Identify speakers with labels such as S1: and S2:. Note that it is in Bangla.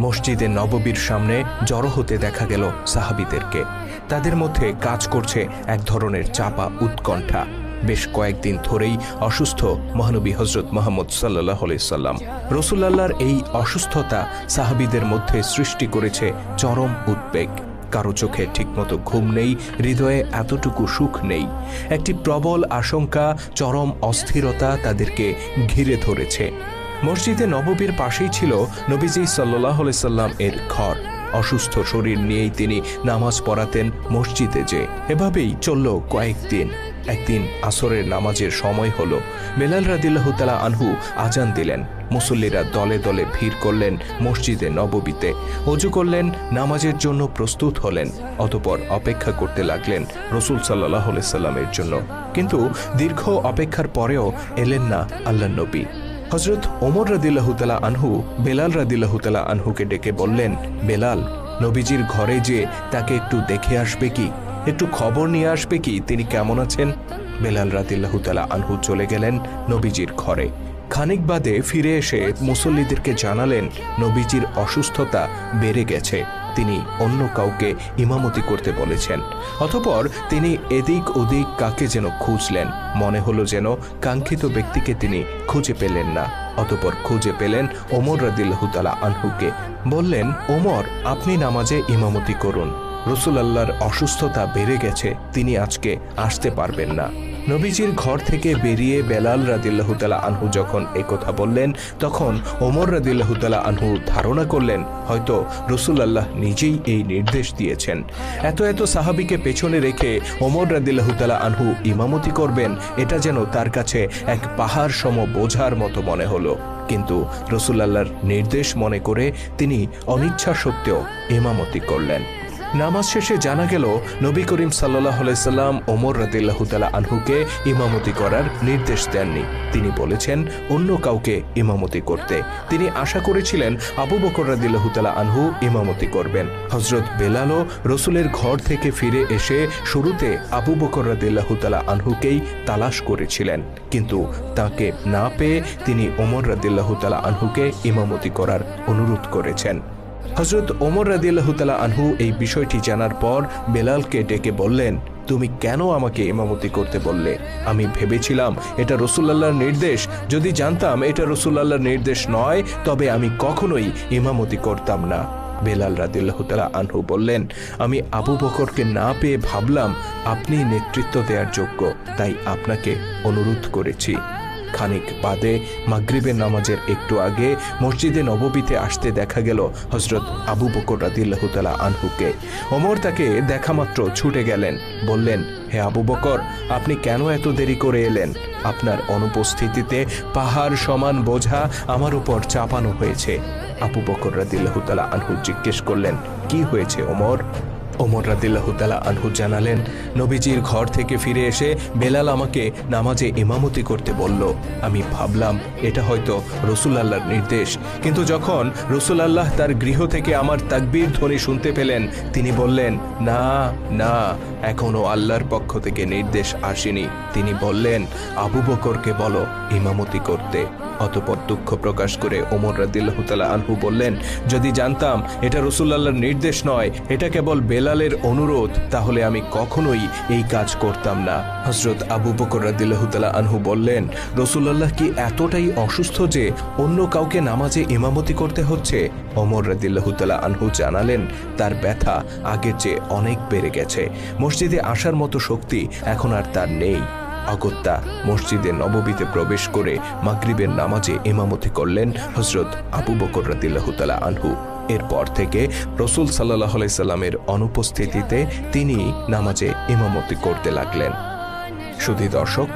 S1: মসজিদে নববীর সামনে জড়ো হতে দেখা গেল সাহাবীদেরকে। তাদের মধ্যে কাজ করছে এক ধরনের চাপা উৎকণ্ঠা। বেশ কয়েকদিন ধরেই অসুস্থ মহানবী হজরত মুহাম্মদ সাল্লাল্লাহু আলাইহি সাল্লাম। রাসূলুল্লাহর এই অসুস্থতা সাহাবীদের মধ্যে সৃষ্টি করেছে চরম উদ্বেগ। কারো চোখে ঠিকমতো ঘুম নেই, হৃদয়ে এতটুকু সুখ নেই। একটি প্রবল আশঙ্কা, চরম অস্থিরতা তাদেরকে ঘিরে ধরেছে। মসজিদে নববীর পাশেই ছিল নবীজি সাল্লাল্লাহু আলাইহি সাল্লাম এর ঘর। অসুস্থ শরীর নিয়েই তিনি নামাজ পড়াতেন মসজিদে। যে এভাবেই চলল কয়েকদিন। একদিন আসরের নামাজের সময় হলো। বেলাল রাদিয়াল্লাহু তাআলা আনহু আজান দিলেন। মুসল্লিরা দলে দলে ভিড় করলেন মসজিদে নববীতে। ওযু করলেন, নামাজের জন্য প্রস্তুত হলেন। অতঃপর অপেক্ষা করতে লাগলেন রাসূল সাল্লাল্লাহু আলাইহি সাল্লামের জন্য। কিন্তু দীর্ঘ অপেক্ষার পরেও এলেন না আল্লাহর নবী। হযরত ওমর রাদিয়াল্লাহু তাআলা আনহু বেলাল রাদিয়াল্লাহু তাআলা আনহুকে ডেকে বললেন, বেলাল, নবীজির ঘরে যে তাকে একটু দেখে আসবে কি, একটু খবর নিয়ে আসবে কি তিনি কেমন আছেন। বেলাল রাদিয়াল্লাহু তাআলা আনহু চলে গেলেন নবীজির ঘরে। খানিক বাদে ফিরে এসে মুসল্লিদেরকে জানালেন নবীজির অসুস্থতা বেড়ে গেছে, তিনি অন্য কাউকে ইমামতি করতে বলেছেন। অতঃপর তিনি এদিক ওদিক কাকে যেন খুঁজলেন। মনে হলো যেন কাঙ্ক্ষিত ব্যক্তিকে তিনি খুঁজে পেলেন না। অতঃপর খুঁজে পেলেন ওমর রাদিয়াল্লাহু তাআলা আনহুকে। বললেন, ওমর, আপনি নামাজে ইমামতি করুন। রাসূলুল্লাহর অসুস্থতা বেড়ে গেছে, তিনি আজকে আসতে পারবেন না। নবীজির ঘর থেকে বেরিয়ে বেলাল রাদিয়াল্লাহু তাআলা আনহু যখন একথা বললেন, তখন ওমর রাদিয়াল্লাহু তাআলা আনহু ধারণা করলেন হয়তো রাসূলুল্লাহ নিজেই এই নির্দেশ দিয়েছেন। এত সাহাবীকে পেছনে রেখে ওমর রাদিয়াল্লাহু তাআলা আনহু ইমামতি করবেন, এটা যেন তার কাছে এক পাহাড় সম বোঝার মতো মনে হলো। কিন্তু রাসূলুল্লাহর নির্দেশ মনে করে তিনি অনিচ্ছা সত্ত্বেও ইমামতি করলেন। নামাজ শেষে জানা গেল নবী করিম সাল্লাল্লাহু আলাইহি সাল্লাম ওমর রাদিয়াল্লাহু তাআলা আনহুকে ইমামতি করার নির্দেশ দেননি। তিনি বলেছেন অন্য কাউকে ইমামতি করতে। তিনি আশা করেছিলেন আবু বকর রাদিয়াল্লাহু তাআলা আনহু ইমামতি করবেন। হযরত বেলালও রাসূলের ঘর থেকে ফিরে এসে শুরুতে আবু বকর রাদিয়াল্লাহু তাআলা আনহুকেই তালাশ করেছিলেন, কিন্তু তাকে না পেয়ে তিনি ওমর রাদিয়াল্লাহু তাআলা আনহুকে ইমামতি করার অনুরোধ করেছেন। হযরত ওমর রাদিয়াল্লাহু তাআলা আনহু এই বিষয়টি জানার পর বেলালকে ডেকে বললেন, তুমি কেন আমাকে ইমামতি করতে বললে? আমি ভেবেছিলাম এটা রাসূলুল্লাহর নির্দেশ। যদি জানতাম এটা রাসূলুল্লাহর নির্দেশ নয়, তবে আমি কখনোই ইমামতি করতাম না। বেলাল রাদিয়াল্লাহু তাআলা আনহু বললেন, আমি আবু বকরকে না পেয়ে ভাবলাম আপনি নেতৃত্ব দেওয়ার যোগ্য, তাই আপনাকে অনুরোধ করেছি। খানিক বাদে মাগরিবের নামাজের একটু আগে মসজিদে নববীতে আসতে দেখা গেল হযরত আবু বকর রাদিয়াল্লাহু তাআলা আনহুকে। ওমর তাকে দেখা মাত্র ছুটে গেলেন। বললেন, হে আবু বকর, আপনি কেন এত দেরি করে এলেন? আপনার অনুপস্থিতিতে পাহাড় সমান বোঝা আমার উপর চাপানো হয়েছে। আবু বকর রাদিয়াল্লাহু তাআলা আনহু জিজ্ঞেস করলেন, কি হয়েছে ওমর? ওমর রাদিয়াল্লাহু তাআলা আনহু জানালেন, নবীজির ঘর থেকে ফিরে এসে বেলাল আমাকে নামাজে ইমামতি করতে বলল। আমি ভাবলাম এটা হয়তো রাসূলুল্লাহর নির্দেশ, কিন্তু যখন রাসূলুল্লাহ তার গৃহ থেকে আমার তাকবীর ধ্বনি শুনতে পেলেন, তিনি বললেন, না না, এখনো আল্লাহর পক্ষ থেকে নির্দেশ আসেনি। তিনি বললেন, আবু বকরকে বলো ইমামতি করতে। অতঃপর দুঃখ প্রকাশ করে ওমর রাদিয়াল্লাহু তাআলা আনহু বললেন, যদি জানতাম এটা রাসূলুল্লাহর নির্দেশ নয়, এটা কেবল বেলালের অনুরোধ, তাহলে আমি কখনোই এই কাজ করতাম না। হযরত আবু বকর রাদিয়াল্লাহু তাআলা আনহু বললেন, রাসূলুল্লাহ কি এতটাই অসুস্থ যে অন্য কাউকে নামাজে ইমামতি করতে হচ্ছে? ওমর রাদিয়াল্লাহু তাআলা আনহু জানালেন, তার ব্যথা আগের চেয়ে অনেক বেড়ে গেছে। মসজিদে আসার মতো শক্তি এখন আর তার নেই। অগত্যা মসজিদে নববীতে প্রবেশ করে মাগরিবের নামাজে ইমামতি করলেন হযরত আবু বকর রাদিয়াল্লাহু তাআলা আনহু। এরপর থেকে রাসূল সাল্লাল্লাহু আলাইহি সাল্লামের অনুপস্থিতিতে তিনি নামাজে ইমামতি করতে লাগলেন। শুধু দর্শক,